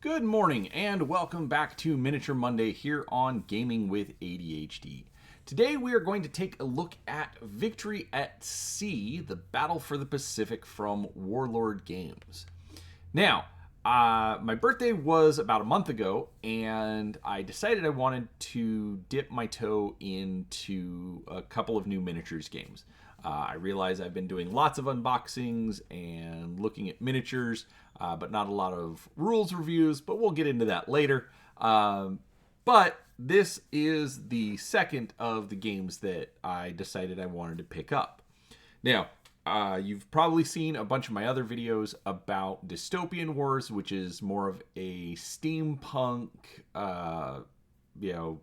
Good morning and welcome back to Miniature Monday here on Gaming with ADHD. Today we are going to take a look at Victory at Sea, the Battle for the Pacific from Warlord Games. Now, my birthday was about a month ago, and I decided I wanted to dip my toe into a couple of new miniatures games. I realize I've been doing lots of unboxings and looking at miniatures, but not a lot of rules reviews, but we'll get into that later. But this is the second of the games that I decided I wanted to pick up. Now, you've probably seen a bunch of my other videos about Dystopian Wars, which is more of a steampunk,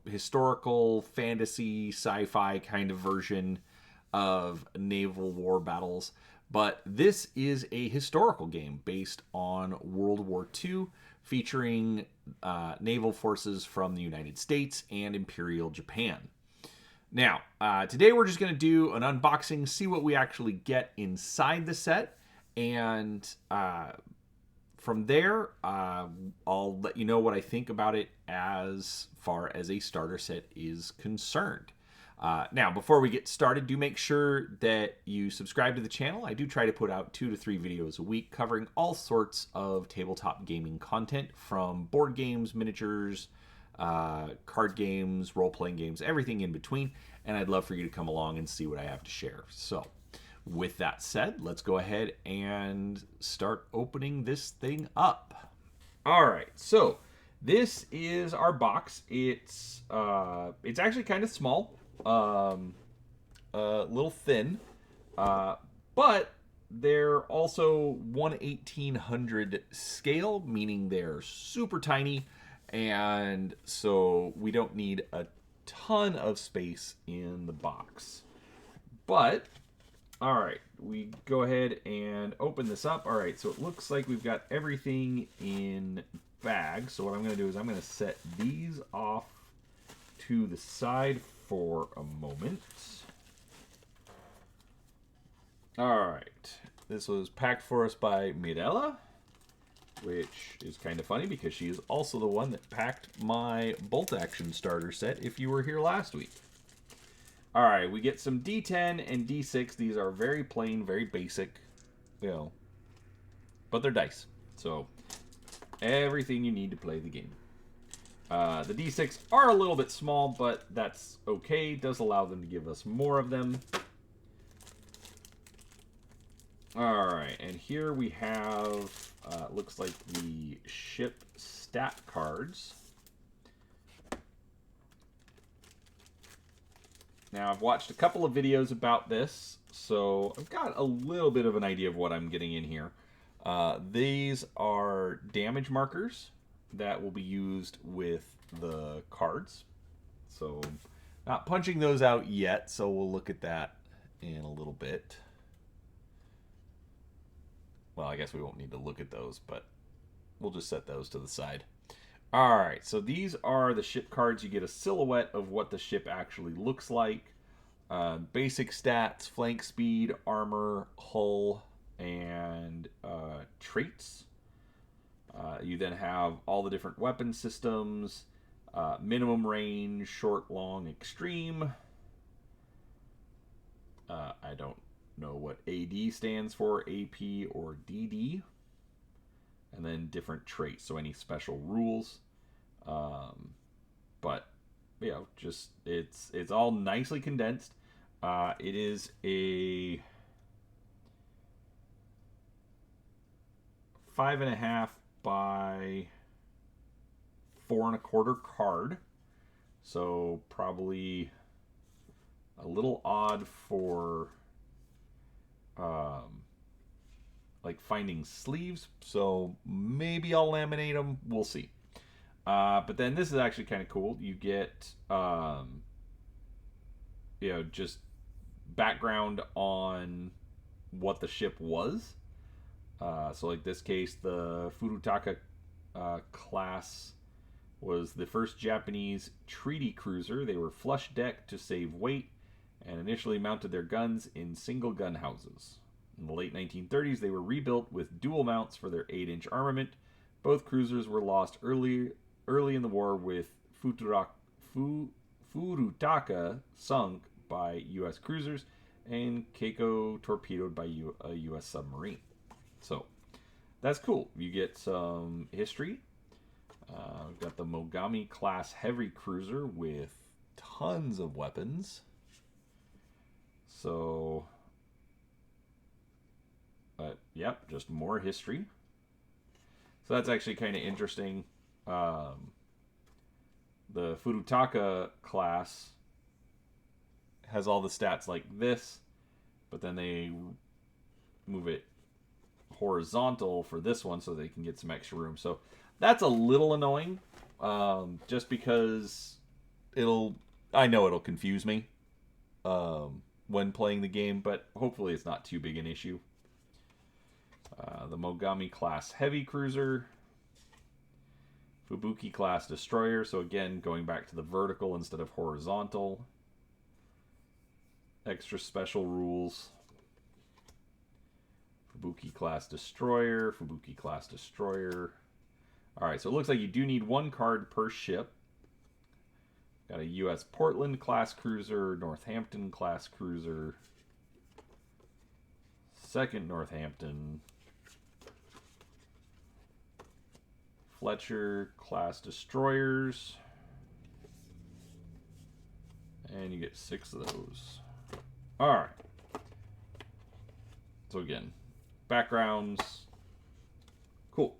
historical fantasy sci-fi kind of version of naval war battles. But this is a historical game based on World War II, featuring naval forces from the United States and Imperial Japan. Now, today we're just going to do an unboxing, see what we actually get inside the set, and from there, I'll let you know what I think about it as far as a starter set is concerned. Now, before we get started, do make sure that you subscribe to the channel. I do try to put out 2 to 3 videos a week covering all sorts of tabletop gaming content, from board games, miniatures, card games, role-playing games, everything in between, and I'd love for you to come along and see what I have to share. So, with that said, let's go ahead and start opening this thing up. Alright, so this is our box. It's actually kind of small. A little thin, but they're also 1/1800 scale, meaning they're super tiny, and so we don't need a ton of space in the box. But all right, we go ahead and open this up. All right, so it looks like we've got everything in bags. So what I'm going to do is I'm going to set these off to the side for a moment. Alright, this was packed for us by Mirella, which is kind of funny because she is also the one that packed my bolt action starter set if you were here last week. Alright, we get some D10 and D6. These are very plain, very basic, but they're dice. So, everything you need to play the game. The D6 are a little bit small, but that's okay. It does allow them to give us more of them. Alright, and here we have, looks like the ship stat cards. Now, I've watched a couple of videos about this, so I've got a little bit of an idea of what I'm getting in here. These are damage markers that will be used with the cards. So, not punching those out yet, so we'll look at that in a little bit. Well, I guess we won't need to look at those, but we'll just set those to the side. Alright, so these are the ship cards. You get a silhouette of what the ship actually looks like. Basic stats, flank speed, armor, hull, and traits. You then have all the different weapon systems, minimum range, short, long, extreme. I don't know what AD stands for, AP or DD. And then different traits, so any special rules. But, just it's all nicely condensed. It is a 5.5 by 4 1/4 card, so probably a little odd for like finding sleeves, so maybe I'll laminate them, we'll see. But then this is actually kind of cool. You get just background on what the ship was. So like this case, the Furutaka class was the first Japanese treaty cruiser. They were flush decked to save weight and initially mounted their guns in single gun houses. In the late 1930s, they were rebuilt with dual mounts for their 8-inch armament, Both cruisers were lost early in the war, with Furutaka sunk by U.S. cruisers and Keiko torpedoed by a U.S. submarine. So that's cool. You get some history. We've got the Mogami class heavy cruiser with tons of weapons. So, yep, just more history. So that's actually kind of interesting. The Furutaka class has all the stats like this, but then they move it horizontal for this one so they can get some extra room. So that's a little annoying, just because I know it'll confuse me when playing the game, but hopefully it's not too big an issue. The Mogami class heavy cruiser, Fubuki class destroyer, so again going back to the vertical instead of horizontal. Extra special rules. Fubuki class destroyer, Fubuki class destroyer. Alright, so it looks like you do need one card per ship. Got a U.S. Portland class cruiser, Northampton class cruiser, second Northampton, Fletcher class destroyers, and you get 6 of those. Alright. So again, backgrounds. Cool.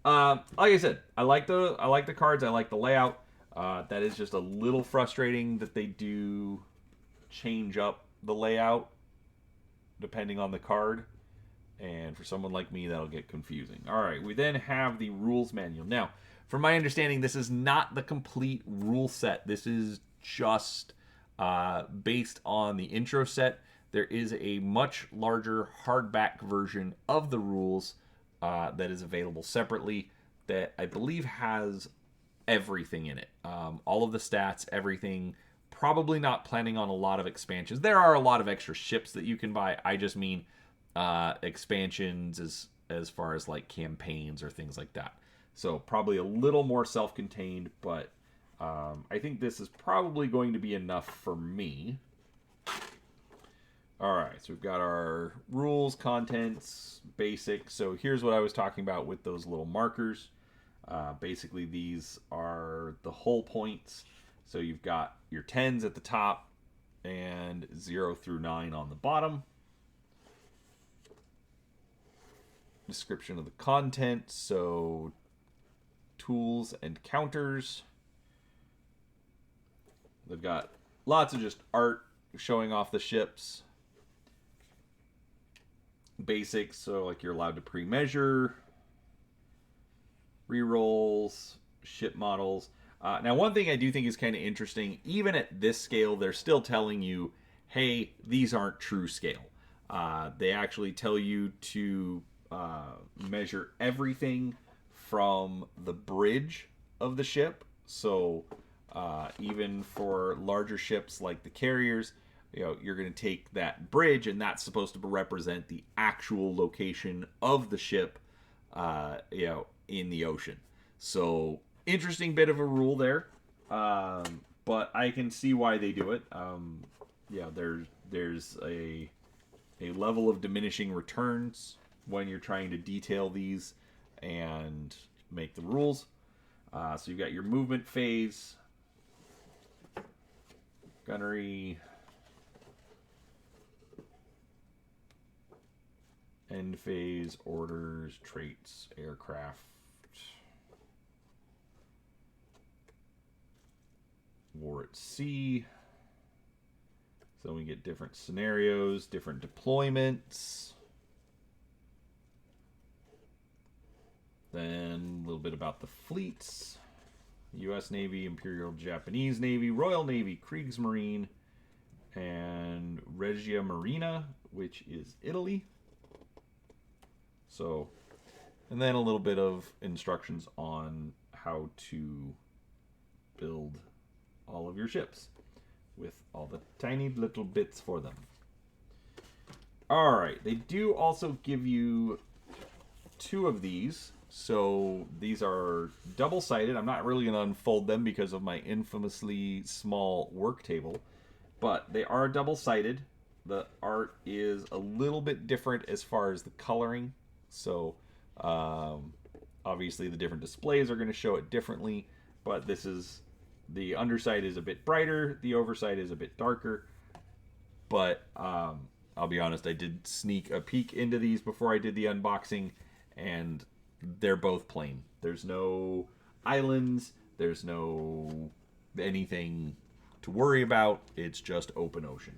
Like I said, I like the cards, I like the layout. That is just a little frustrating that they do change up the layout depending on the card. And for someone like me, that'll get confusing. Alright, we then have the rules manual. Now, from my understanding, this is not the complete rule set. This is just based on the intro set. There is a much larger hardback version of the rules that is available separately that I believe has everything in it. All of the stats, everything. Probably not planning on a lot of expansions. There are a lot of extra ships that you can buy. I just mean expansions as far as like campaigns or things like that. So probably a little more self-contained, but I think this is probably going to be enough for me. Alright, so we've got our rules, contents, basics. So here's what I was talking about with those little markers. Basically, these are the hull points. So you've got your 10s at the top and 0 through 9 on the bottom. Description of the content. So tools and counters. They've got lots of just art showing off the ships. Basics, so like you're allowed to pre-measure. Rerolls, ship models. Now, one thing I do think is kind of interesting, even at this scale, they're still telling you, hey, these aren't true scale. They actually tell you to measure everything from the bridge of the ship. So even for larger ships like the carriers, you're going to take that bridge, and that's supposed to represent the actual location of the ship, in the ocean. So interesting bit of a rule there, but I can see why they do it. There's a level of diminishing returns when you're trying to detail these and make the rules. So you've got your movement phase, gunnery, end phase, orders, traits, aircraft, war at sea. So we get different scenarios, different deployments. Then a little bit about the fleets. U.S. Navy, Imperial Japanese Navy, Royal Navy, Kriegsmarine, and Regia Marina, which is Italy. So, and then a little bit of instructions on how to build all of your ships with all the tiny little bits for them. Alright, they do also give you 2 of these. So these are double-sided. I'm not really going to unfold them because of my infamously small work table, but they are double-sided. The art is a little bit different as far as the coloring. So obviously the different displays are going to show it differently, but this is, the underside is a bit brighter, the overside is a bit darker. But I'll be honest, I did sneak a peek into these before I did the unboxing, and they're both plain. There's no islands, there's no anything to worry about. It's just open ocean.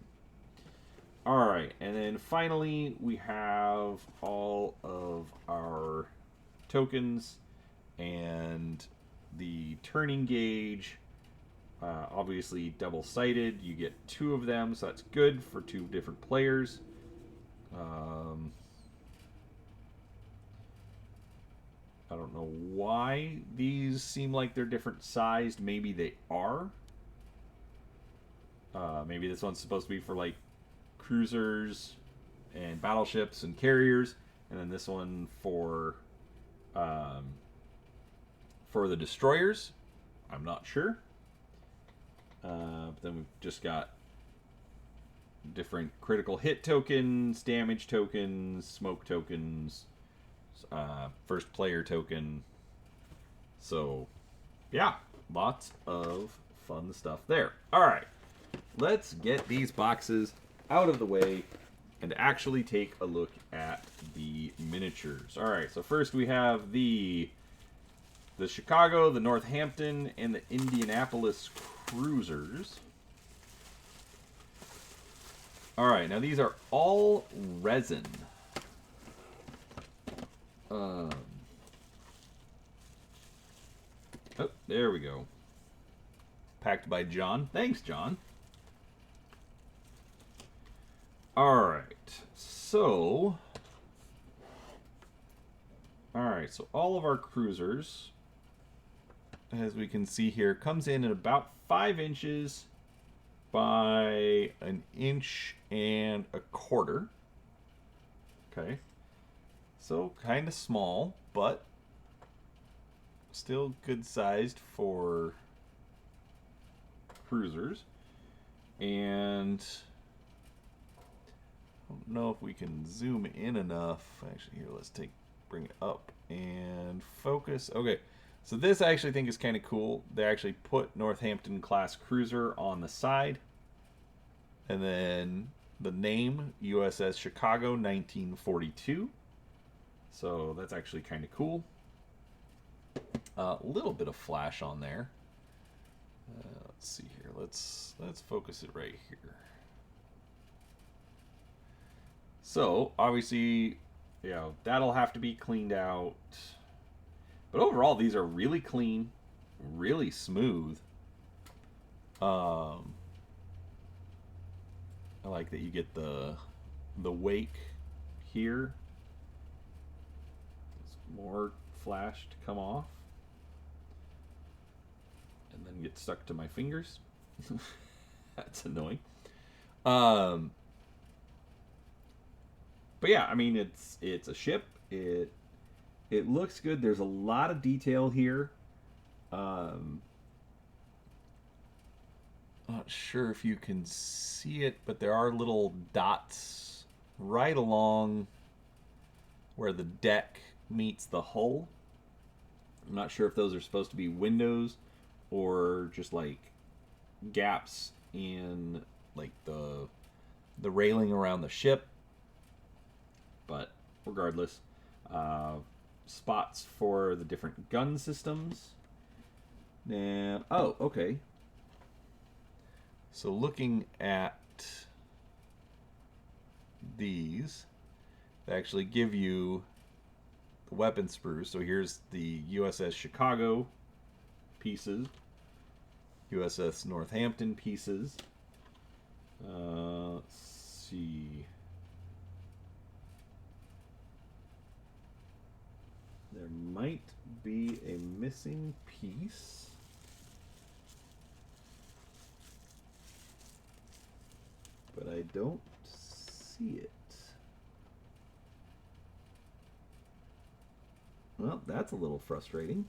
All right, and then finally we have all of our tokens and the turning gauge. Obviously double-sided. You get 2 of them, so that's good for 2 different players. I don't know why these seem like they're different sized. Maybe they are. Maybe this one's supposed to be for like cruisers and battleships and carriers, and then this one for the destroyers. I'm not sure. But then we've just got different critical hit tokens, damage tokens, smoke tokens, first player token. So, yeah, lots of fun stuff there. All right, let's get these boxes out of the way and actually take a look at the miniatures. All right, so first we have the Chicago, the Northampton, and the Indianapolis cruisers. All right, now these are all resin. Oh, there we go. Packed by John. Thanks, John. All right, so all of our cruisers, as we can see here, comes in at about 5 inches by 1.25 inches. Okay, so kind of small, but still good sized for cruisers. And I don't know if we can zoom in enough. Actually, here, let's bring it up and focus. Okay, so this I actually think is kind of cool. They actually put Northampton class cruiser on the side, and then the name USS Chicago 1942. So that's actually kind of cool. A little bit of flash on there. Let's see here. Let's focus it right here. So obviously, that'll have to be cleaned out. But overall, these are really clean, really smooth. I like that you get the wake here. There's more flash to come off, and then get stuck to my fingers. That's annoying. But yeah, I mean, it's a ship. It looks good. There's a lot of detail here. Not sure if you can see it, but there are little dots right along where the deck meets the hull. I'm not sure if those are supposed to be windows or just like gaps in like the railing around the ship. But regardless, spots for the different gun systems. Now, oh, okay. So looking at these, they actually give you the weapon sprues. So here's the USS Chicago pieces, USS Northampton pieces. Let's see. There might be a missing piece. But I don't see it. Well, that's a little frustrating.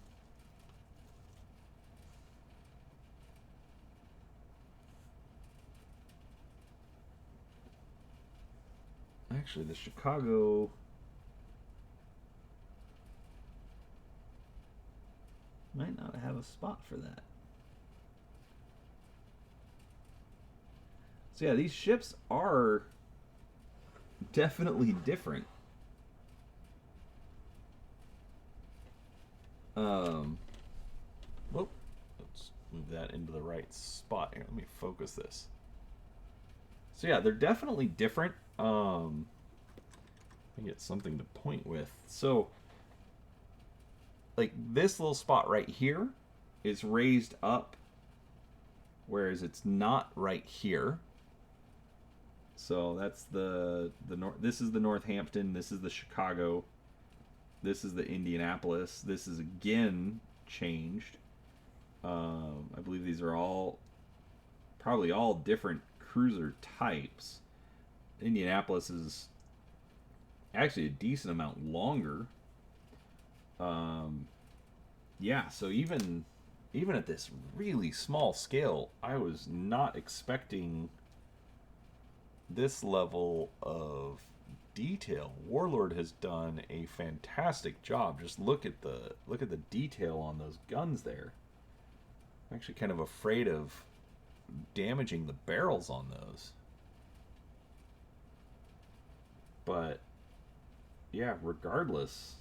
Actually, the Chicago might not have a spot for that. So yeah, these ships are definitely different. Whoop. Let's move that into the right spot here. Let me focus this. So yeah, they're definitely different. I get something to point with. So, like this little spot right here is raised up, whereas it's not right here. So that's the north. This is the Northampton. This is the Chicago. This is the Indianapolis. This is again changed. I believe these are all probably all different cruiser types. Indianapolis is actually a decent amount longer. Yeah, so even at this really small scale, I was not expecting this level of detail. Warlord has done a fantastic job. Just look at the detail on those guns there. I'm actually kind of afraid of damaging the barrels on those. But yeah, regardless,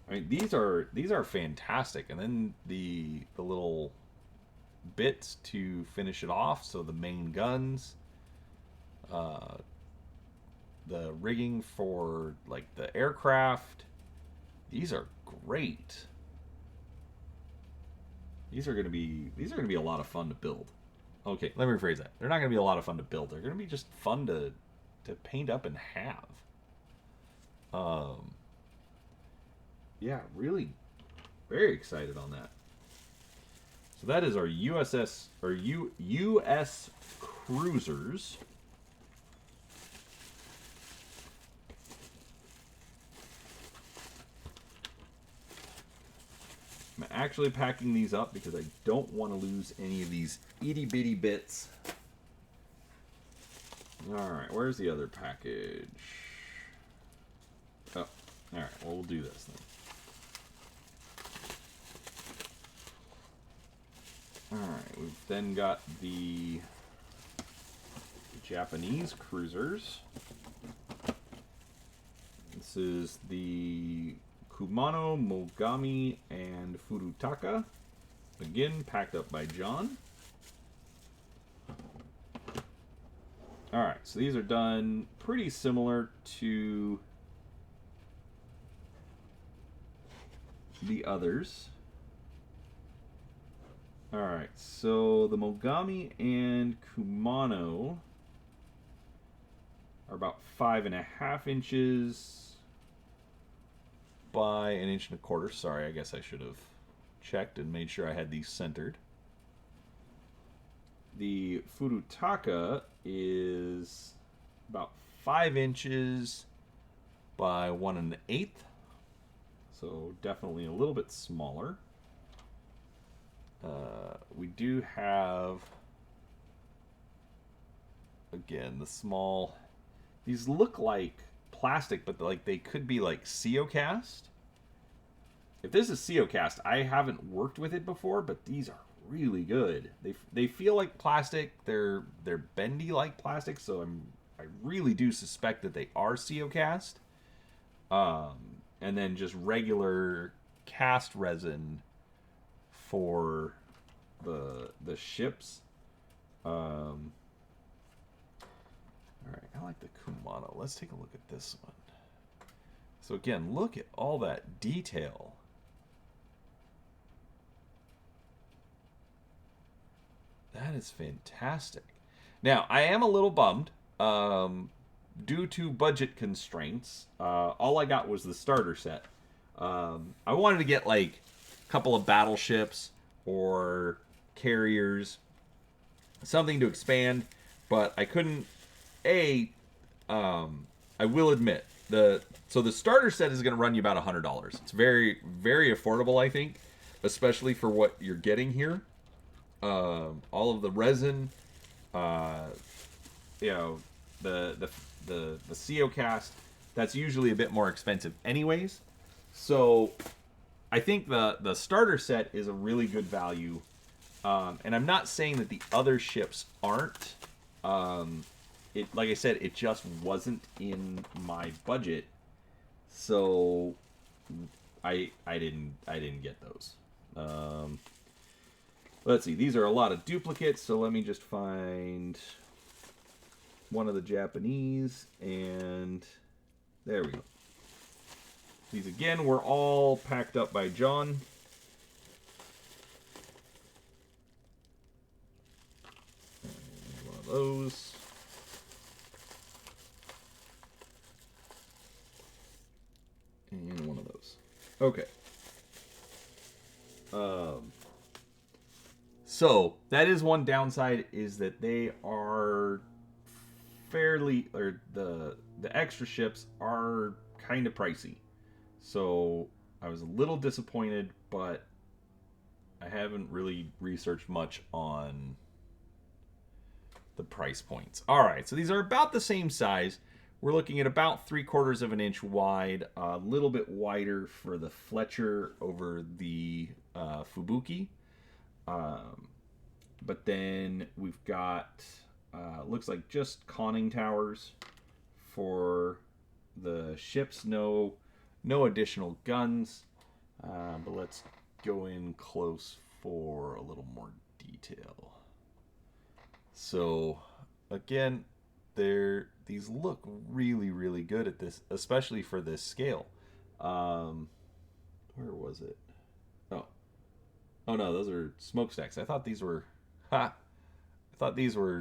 I mean these are fantastic. And then the little bits to finish it off. So the main guns, the rigging for like the aircraft, these are great. These are gonna be a lot of fun to build. Okay, let me rephrase that. They're not gonna be a lot of fun to build. They're gonna be just fun to paint up and have. Um, yeah, really, very excited on that. So that is our USS or US cruisers. I'm actually packing these up because I don't want to lose any of these itty bitty bits. Alright, where's the other package? Oh, alright, well, we'll do this then. Alright, we've then got the Japanese cruisers. This is the Kumano, Mogami, and Furutaka. Again, packed up by John. Alright, so these are done pretty similar to the others. Alright, so the Mogami and Kumano are about 5.5 inches by 1.25 inches. Sorry, I guess I should have checked and made sure I had these centered. The Furutaka is about 5 inches by 1 1/8, so definitely a little bit smaller. We do have, again, the small. These look like plastic, but like they could be like CO cast. If this is CO cast, I haven't worked with it before, but these are really good. They feel like plastic. They're bendy like plastic, so I really do suspect that they are CO cast. And then just regular cast resin for the ships. All right, I like the Kumano. Let's take a look at this one. So again, look at all that detail. That is fantastic. Now, I am a little bummed. Due to budget constraints, all I got was the starter set. I wanted to get like a couple of battleships or carriers, something to expand, but I couldn't. I will admit, the So the starter set is going to run you about $100. It's very, very affordable, I think, especially for what you're getting here. All of the resin, uh, you know, the CO cast, that's usually a bit more expensive, anyways. So I think the starter set is a really good value, and I'm not saying that the other ships aren't. It, like I said, it just wasn't in my budget, so I didn't get those. Let's see, these are a lot of duplicates, so let me just find one of the Japanese, and there we go. These again were all packed up by John. And one of those. And one of those. Okay. So that is one downside, is that they are fairly, or the extra ships are kind of pricey. So I was a little disappointed, but I haven't really researched much on the price points. All right, so these are about the same size. We're looking at about 3/4 of an inch wide, a little bit wider for the Fletcher over the Fubuki. But then we've got, looks like just conning towers for the ships. No additional guns. But let's go in close for a little more detail. So again, these look really, really good at this, especially for this scale. Where was it? Oh no, those are smokestacks. I thought these were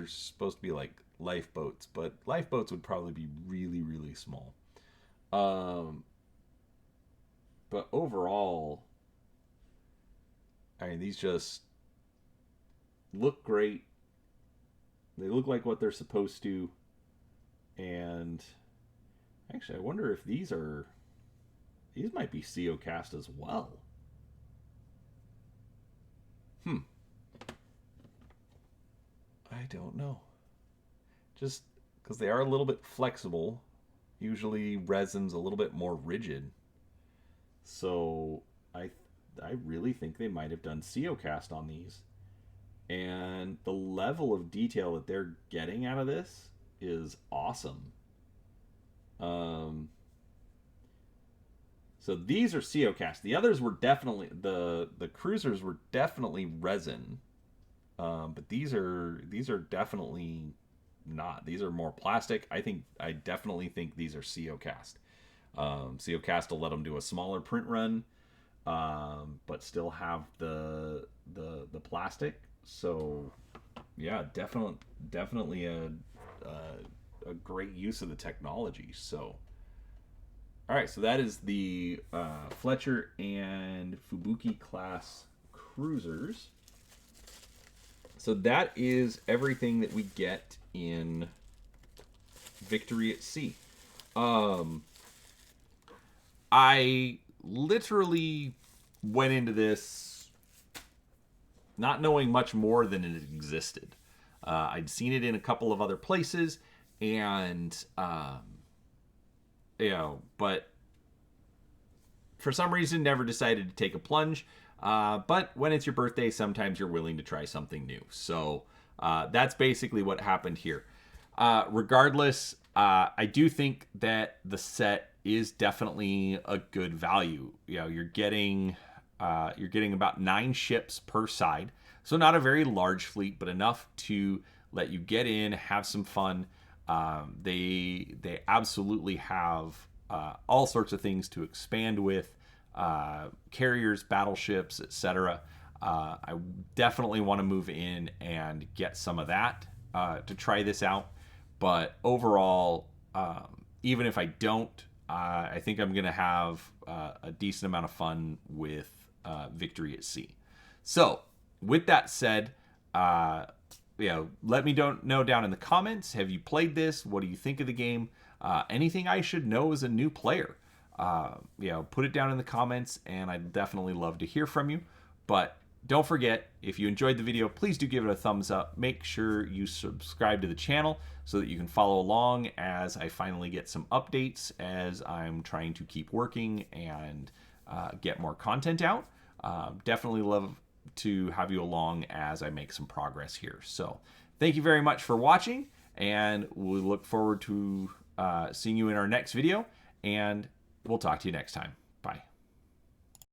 supposed to be like lifeboats, but lifeboats would probably be really, really small. But overall, I mean, these just look great. They look like what they're supposed to. And actually, I wonder if these might be CO cast as well. I don't know. Just because they are a little bit flexible. Usually resin's a little bit more rigid. So I really think they might have done CO cast on these. And the level of detail that they're getting out of this is awesome. So these are CO cast. The others were definitely, the cruisers were definitely resin. But these are definitely not. These are more plastic. I definitely think these are CO cast. CO cast will let them do a smaller print run, but still have the plastic. So yeah, definitely a great use of the technology. So all right, so that is the Fletcher and Fubuki class cruisers. So that is everything that we get in Victory at Sea. I literally went into this not knowing much more than it existed. I'd seen it in a couple of other places, and but for some reason never decided to take a plunge. But when it's your birthday, sometimes you're willing to try something new. So that's basically what happened here. Regardless, I do think that the set is definitely a good value. You know, you're getting about 9 ships per side, so not a very large fleet, but enough to let you get in, have some fun. They absolutely have all sorts of things to expand with. Carriers, battleships, etc. I definitely want to move in and get some of that to try this out. But overall, even if I don't, I think I'm going to have a decent amount of fun with Victory at Sea. So, with that said, let me know down in the comments. Have you played this? What do you think of the game? anything I should know as a new player. Put it down in the comments, and I'd definitely love to hear from you. But don't forget, if you enjoyed the video, please do give it a thumbs up. Make sure you subscribe to the channel so that you can follow along as I finally get some updates as I'm trying to keep working and get more content out. Definitely love to have you along as I make some progress here. So thank you very much for watching, and we look forward to seeing you in our next video, and we'll talk to you next time. Bye.